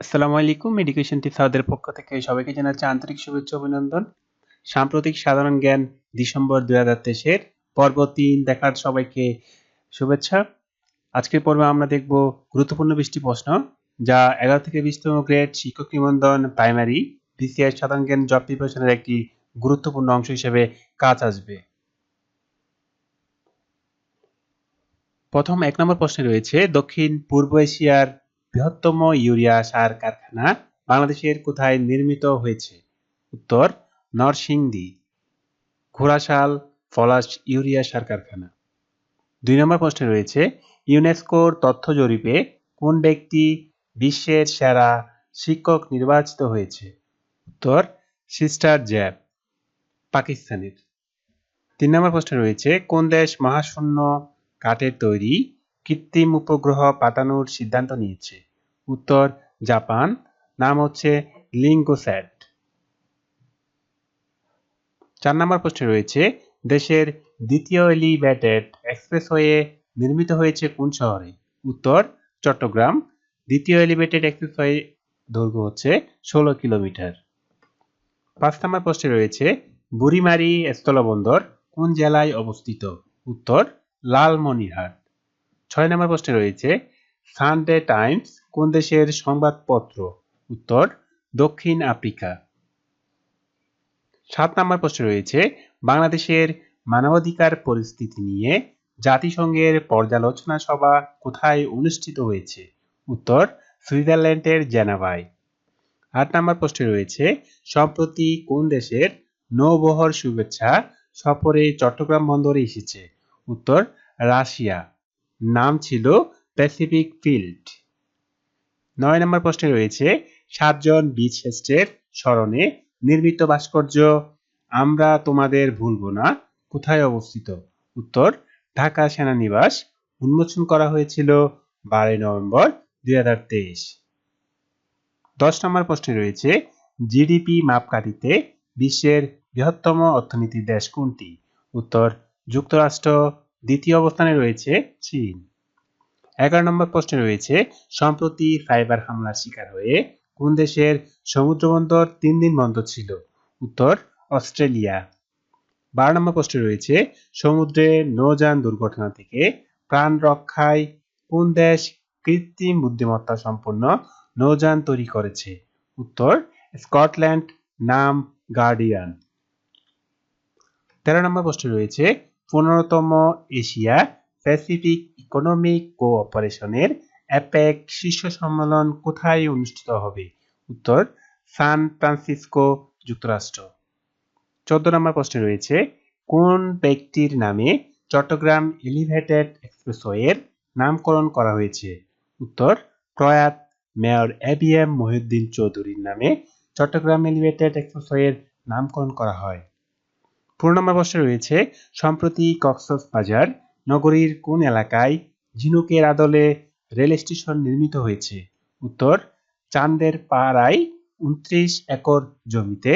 আসসালামু আলাইকুম। এডুকেশন টিপসদের পক্ষ থেকে সবাইকে জানাচ্ছি আন্তরিক শুভেচ্ছা অভিনন্দন। সাম্প্রতিক সাধারণ জ্ঞান ডিসেম্বর 2023 এর পর্ব 3 দেখার সবাইকে শুভেচ্ছা। আজকের পর্বে আমরা দেখব গুরুত্বপূর্ণ 20টি প্রশ্ন যা 11 থেকে 20তম গ্রেড শিক্ষক নিবন্ধন প্রাইমারি বিসিএস সাধারণ জ্ঞান জব প্রিপারেশনের একটি গুরুত্বপূর্ণ অংশ হিসেবে কাজ আসবে। প্রথম 1 নম্বর প্রশ্নে রয়েছে দক্ষিণ পূর্ব এশিয়ার বৃহত্তম ইউরিয়া সার কারখানা বাংলাদেশের কোথায় নির্মিত হয়েছে? উত্তর নরসিংদী ঘোড়াশাল পলাশ ইউরিয়া সার কারখানা। 2 নম্বর প্রশ্নে রয়েছে ইউনেস্কোর তথ্য জরিপে কোন ব্যক্তি বিশ্বের সেরা শিক্ষক নির্বাচিত হয়েছে? উত্তর সিস্টার জ্যাব পাকিস্তানের। 3 নম্বর প্রশ্নে রয়েছে কোন দেশ মহাশূন্য কাঠের তৈরি কৃত্রিম উপগ্রহ পাঠানোর সিদ্ধান্ত নিয়েছে? উত্তর জাপান, নাম হচ্ছে লিঙ্গোস্যাট। 4 নম্বর প্রশ্নে রয়েছে দেশের দ্বিতীয় এলিভেটেড এক্সপ্রেসওয়ে নির্মিত হয়েছে কোন শহরে? উত্তর চট্টগ্রাম। দ্বিতীয় এলিভেটেড এক্সপ্রেসওয়ে দৈর্ঘ্য হচ্ছে 16 কিলোমিটার। 5 নম্বর প্রশ্নে রয়েছে বুড়িমারি স্থলবন্দর কোন জেলায় অবস্থিত? উত্তর লালমনিরহাট। 6 নম্বর প্রশ্নে রয়েছে সানডে টাইমস কোন দেশের সংবাদপত্র? উত্তর দক্ষিণ আফ্রিকা। 7 নম্বর প্রশ্নে রয়েছে বাংলাদেশের মানবাধিকার পরিস্থিতি নিয়ে জাতিসংঘের পর্যালোচনা সভা কোথায় অনুষ্ঠিত হয়েছে? উত্তর সুইজারল্যান্ডের জেনেভায়। 8 নম্বর প্রশ্নে রয়েছে সম্প্রতি কোন দেশের নৌবহর শুভেচ্ছা সফরে চট্টগ্রাম বন্দরে এসেছে? উত্তর রাশিয়া, নাম ছিল প্যাসিফিক ফিল্ড। 9 নম্বর প্রশ্নে রয়েছে 7 জন বীরশ্রেষ্ঠের স্মরণে নির্মিত ভাস্কর্য আমরা তোমাদের ভুলব না কোথায় অবস্থিত? উত্তর ঢাকা সেনানিবাস, উন্মোচন করা হয়েছিল 12 নভেম্বর 2023। 10 নম্বর প্রশ্নে রয়েছে জিডিপি মাপকাঠিতে বিশ্বের বৃহত্তম অর্থনীতির দেশ কোনটি? উত্তর যুক্তরাষ্ট্র, দ্বিতীয় অবস্থানে রয়েছে চীন। 11 নম্বর প্রশ্নে রয়েছে সম্প্রতি সাইবার হামলার শিকার হয়ে কোন দেশের সমুদ্রবন্দর 3 দিন বন্ধ ছিল? উত্তর অস্ট্রেলিয়া। 12 নম্বর প্রশ্নে রয়েছে সমুদ্রে নৌযান দুর্ঘটনা থেকে প্রাণ রক্ষায় কোন দেশ কৃত্রিম বুদ্ধিমত্তা সম্পন্ন নৌযান তৈরি করেছে? উত্তর স্কটল্যান্ড, নাম গার্ডিয়ান। 13 নম্বর প্রশ্নে রয়েছে 15তম এশিয়া প্যাসিফিক ইকোনমিক কোঅপারেশনের অ্যাপেক শীর্ষ সম্মেলন কোথায় অনুষ্ঠিত হবে? উত্তর সান ফ্রান্সিসকো, যুক্তরাষ্ট্র। 14 নম্বর প্রশ্নে রয়েছে কোন ব্যক্তির নামে চট্টগ্রাম এলিভেটেড এক্সপ্রেসওয়ের নামকরণ করা হয়েছে? উত্তর প্রয়াত মেয়র এবিএম মহিউদ্দিন চৌধুরীর নামে চট্টগ্রাম এলিভেটেড এক্সপ্রেসওয়ের নামকরণ করা হয়। 15 নম্বর প্রশ্নে রয়েছে সম্প্রতি কক্সবাজার নগরীর কোন এলাকায় ঝিনুকের আদলে রেল স্টেশন নির্মিত হয়েছে? উত্তর চান্দের পাড়ায় 29 একর জমিতে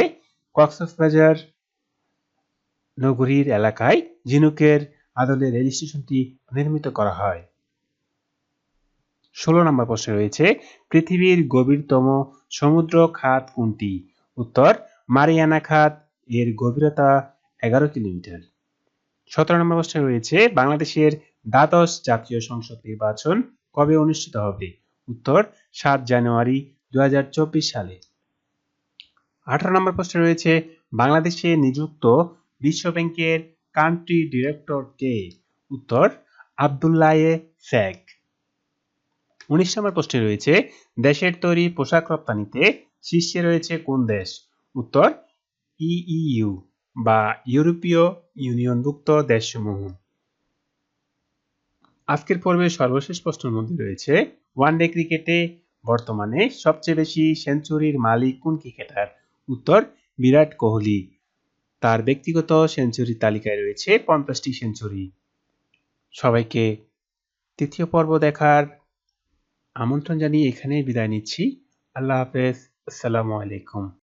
কক্সবাজার নগরীর এলাকায় ঝিনুকের আদলে রেল স্টেশনটি নির্মিত করা হয়। 16 নম্বর প্রশ্নে রয়েছে পৃথিবীর গভীরতম সমুদ্র খাত কোনটি? উত্তর মারিয়ানা খাত, এর গভীরতা 11 কিলোমিটার। 17 নম্বর প্রশ্নে রয়েছে বাংলাদেশের দ্বাদশ জাতীয় সংসদ নির্বাচন কবে অনুষ্ঠিত হবে? উত্তর 7 জানুয়ারি 2024 সালে। 18 নম্বর প্রশ্নে রয়েছে বাংলাদেশে নিযুক্ত বিশ্ব ব্যাংকের কান্ট্রি ডিরেক্টর কে? উত্তর আব্দুল্লাহ শেখ। 19 নম্বর প্রশ্নে রয়েছে দেশের তৈরি পোশাক রপ্তানিতে শীর্ষে রয়েছে কোন দেশ? উত্তর ইইউ বা ইউরোপীয় ইউনিয়নভুক্ত দেশসমূহ। আজকের পর্বে সর্বশেষ প্রশ্নের মধ্যে রয়েছে ওয়ানডে ক্রিকেটে বর্তমানে সবচেয়ে বেশি সেঞ্চুরির মালিক কোন ক্রিকেটার? উত্তর বিরাট কোহলি, তার ব্যক্তিগত সেঞ্চুরির তালিকায় রয়েছে 50টি সেঞ্চুরি। সবাইকে তৃতীয় পর্ব দেখার আমন্ত্রণ জানিয়ে এখানেই বিদায় নিচ্ছি। আল্লাহ হাফেজ, আসসালামু আলাইকুম।